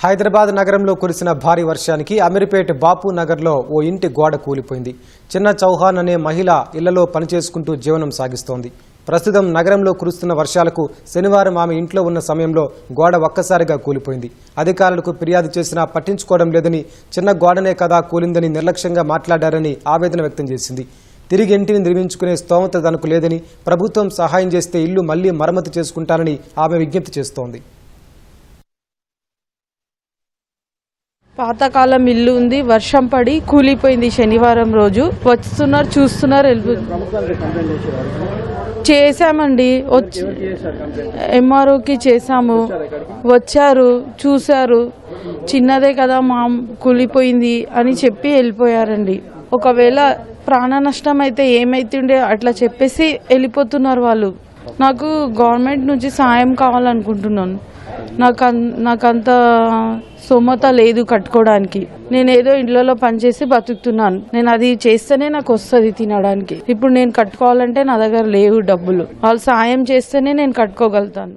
హైదరాబాద్ నగరంలో కురిసిన భారీ వర్షానికి అమీర్పేట్ బాపు నగర్లో ఓ ఇంటి గోడ కూలిపోయింది. చిన్న చౌహాన్ అనే మహిళ ఇళ్లలో పనిచేసుకుంటూ జీవనం సాగిస్తోంది. ప్రస్తుతం నగరంలో కురుస్తున్న వర్షాలకు శనివారం ఆమె ఇంట్లో ఉన్న సమయంలో గోడ ఒక్కసారిగా కూలిపోయింది. అధికారులకు ఫిర్యాదు చేసినా పట్టించుకోవడం లేదని, చిన్న గోడనే కదా కూలిందని నిర్లక్ష్యంగా మాట్లాడారని ఆవేదన వ్యక్తం చేసింది. తిరిగి ఇంటిని నిర్మించుకునే స్తోమత తనకు లేదని, ప్రభుత్వం సహాయం చేస్తే ఇల్లు మళ్లీ మరమ్మతు చేసుకుంటానని ఆమె విజ్ఞప్తి చేస్తోంది. పాతకాలం ఇల్లు ఉంది, వర్షం పడి కూలిపోయింది. శనివారం రోజు వస్తున్నారు, చూస్తున్నారు, చేశామండి. ఎంఆర్ఓకి చేశాము, వచ్చారు, చూశారు, చిన్నదే కదా మా కూలిపోయింది అని చెప్పి వెళ్ళిపోయారండి. ఒకవేళ ప్రాణ నష్టం అయితే ఏమైతుండే అట్లా చెప్పేసి వెళ్ళిపోతున్నారు వాళ్ళు. నాకు గవర్నమెంట్ నుంచి సాయం కావాలనుకుంటున్నాను. నాకంత స్తోమత లేదు కట్టుకోవడానికి. నేను ఏదో ఇండ్లలో పనిచేసి బతుకుతున్నాను. నేను అది చేస్తేనే నాకు వస్తుంది తినడానికి. ఇప్పుడు నేను కట్టుకోవాలంటే నా దగ్గర లేవు డబ్బులు. వాళ్ళు సాయం చేస్తేనే నేను కట్టుకోగలుగుతాను.